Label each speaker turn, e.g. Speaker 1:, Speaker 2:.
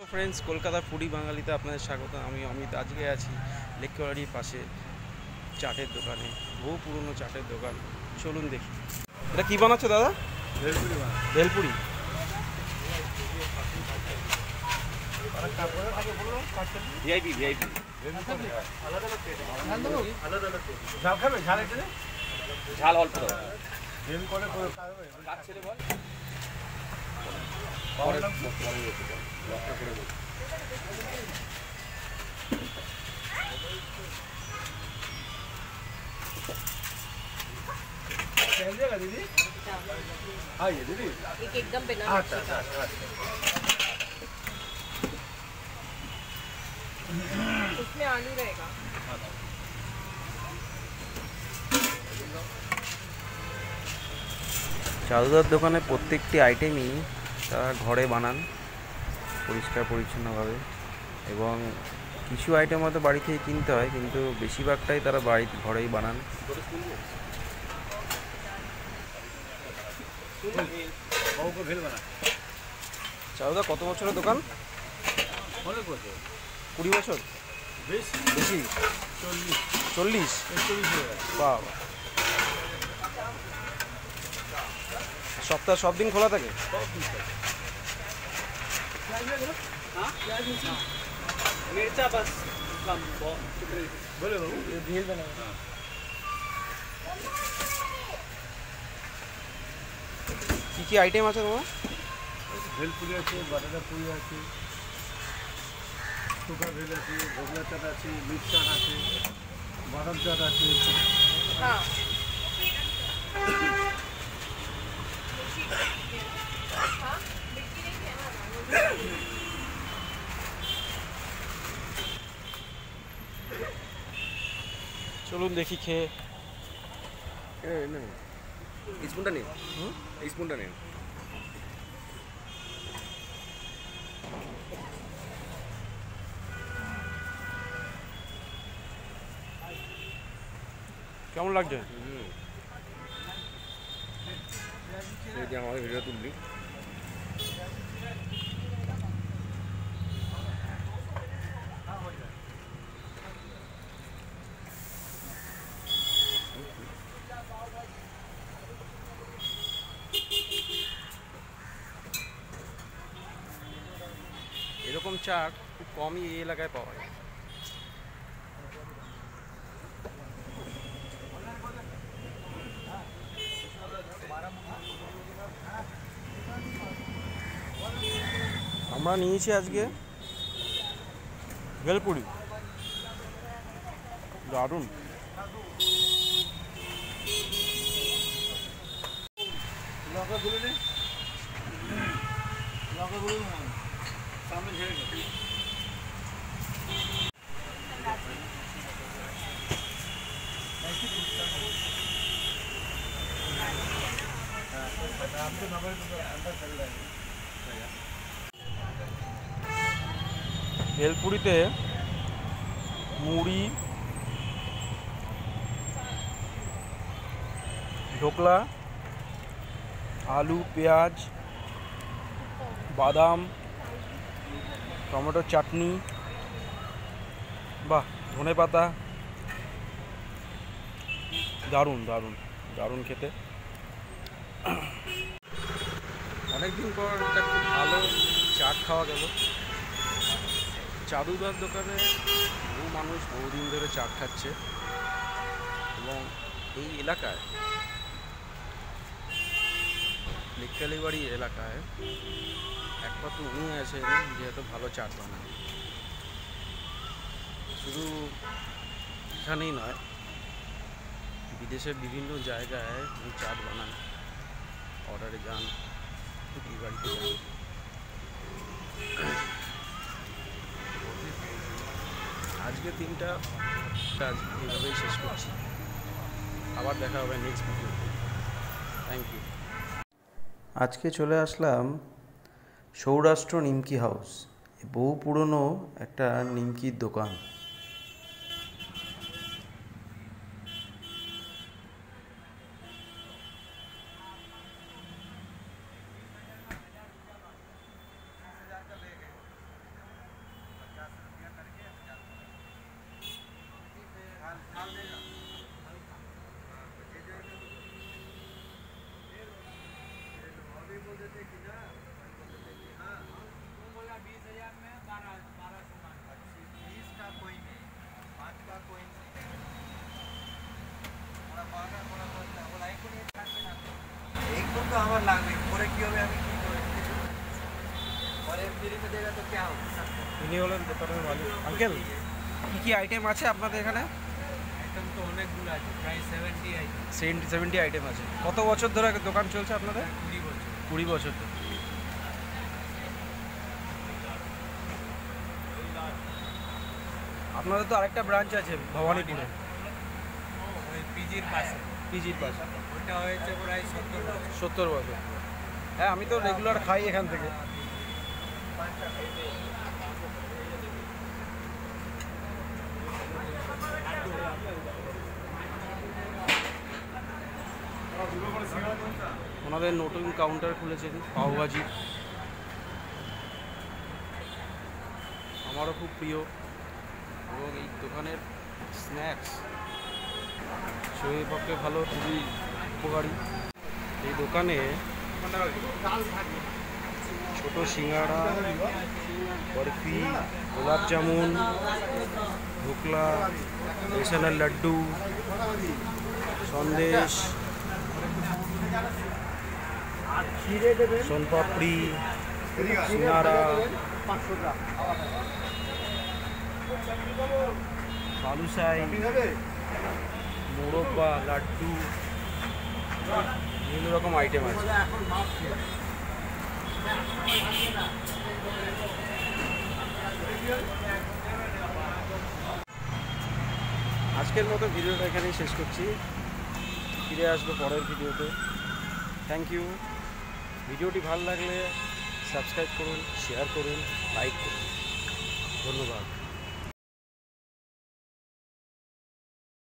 Speaker 1: Friends, Kolkata foodie বাঙালিতে আপনাদের স্বাগত। আমি অমিত। আজকে আছি লেকবাড়ির পাশে চাটের দোকানে, বহু পুরনো চাটের দোকান। চলুন দেখি। এটা কি বানাচ্ছো দাদা?
Speaker 2: ভেলপুরি।
Speaker 1: ভেলপুরি।
Speaker 2: ভিআইপি ভিআইপি ঝাল খাবে? ঝাল এখানে ঝাল অল্প দাও। ভেল করে কাজ ছেড়ে বল। दीदी आइए दीदी,
Speaker 3: एक एकदम बिना
Speaker 2: अच्छा अच्छा अच्छा।
Speaker 3: उसमें आलू रहेगा।
Speaker 1: চাদুদার দোকানে প্রত্যেকটি আইটেমই তারা ঘরে বানান পরিষ্কার পরিচ্ছন্নভাবে, এবং কিছু আইটেম হয়তো বাড়ি থেকে কিনতে হয়, কিন্তু বেশিরভাগটাই তারা ঘরেই বানান। চাদুদা কত বছরের দোকান?
Speaker 2: অনেক বছর।
Speaker 1: 20 বছর?
Speaker 2: বেশি।
Speaker 1: 40? বাবা। সপ্তাহ সব দিন খোলা থাকে?
Speaker 2: मिर्चा बस कम बोले बाबू, ये भेल बना।
Speaker 1: কি কি আইটেম আছে তোমার?
Speaker 2: ভেলপুরি আছে, বাটাটা পুরি আছে, শুকা ভেল আছে, ভোগলা চাট আছে, মিক্স চাট আছে, বাদাম চাট আছে।
Speaker 3: हाँ
Speaker 1: চলুন দেখি খেয়ে।
Speaker 2: স্পুনটা নিন, স্পুনটা নিন।
Speaker 1: কেমন লাগছে?
Speaker 2: আমাদের ভিডিও তুলবি।
Speaker 1: এরকম চাট খুব কমই এই এলাকায় পাওয়া যায়। আমরা নিয়েছি আজকে ভেলপুরি, দারুণ।
Speaker 2: লঙ্কা গুলো নে, লঙ্কা গুলো সামনে ঝেড়ে নে।
Speaker 1: ভেলপুরিতে মুড়ি, ঢোকলা, আলু, পেঁয়াজ, বাদাম, টমেটোর চাটনি, বাহ, ধনেপাতা, দারুণ দারুণ দারুণ খেতে। অনেকদিন পর একটা খুব ভালো চাট খাওয়া গেল। চাদুদার দোকানে বহু মানুষ বহুদিন ধরে চাট খাচ্ছে, এবং এই এলাকায়, লেককালীবাড়ি এলাকায় একমাত্র উনি আছেন যেহেতু ভালো চাট বানান। শুধু এখানেই নয়, বিদেশের বিভিন্ন জায়গায় উনি চাট বানান, অর্ডারে যান, এই বাড়িতে যান। আজকে দিনটা এইভাবেই শেষ করছি। আবার দেখা হবে নেক্সট ভিডিওতে। Thank you. আজকে চলে আসলাম সৌরাষ্ট্র নিমকি হাউস, বহু পুরনো একটা নিমকির দোকান।
Speaker 2: का कोई नहीं 5 का कोई नहीं एक तो আমার লাগবে পরে কি হবে আমি কি করে পরে ফ্রি में देगा तो क्या होगा
Speaker 1: ইনি হলেন দোকানের মালিক। আঙ্কেল কী কী আইটেম আছে আপনাদের এখানে?
Speaker 2: আইটেম তো অনেকগুলো আছে প্রায় 70 আইটেম
Speaker 1: 70 আইটেম আছে। কত বছর ধরে দোকান চলছে আপনাদের?
Speaker 2: 20 বছর
Speaker 1: 20 বছর ধরে। আপনাদের তো আরেকটা ব্রাঞ্চ আছে ভবানীপুরে,
Speaker 2: ওই পিজির পাশে
Speaker 1: পিজির পাশে।
Speaker 2: ওটা হয়েছে প্রায় 70 বছর
Speaker 1: 70 বছর। হ্যাঁ, আমি তো রেগুলার খাই এখান থেকে। ওনাদের নতুন কাউন্টার খুলেছেন পাওভাজি, আমারও খুব প্রিয়। এবং এই দোকানের স্ন্যাক্স শরীরের পক্ষে ভালো, খুবই উপকারী। এই দোকানে ছোট সিঙ্গাড়া, বরফি, গোলাপ জামুন, ঢোকলা, বেসনের লাড্ডু, সন্দেশ, সোনপাপড়ি, সিঙ্গাড়া, বালুশাই, মোরব্বা, লাড্ডু, বিভিন্ন রকম আইটেম আছে। আজকের মতো ভিডিওটা এখানেই শেষ করছি, ফিরে আসবো পরের ভিডিওতে। Thank you. ভিডিওটি ভালো লাগলে সাবস্ক্রাইব করুন, শেয়ার করুন, লাইক করুন। ধন্যবাদ।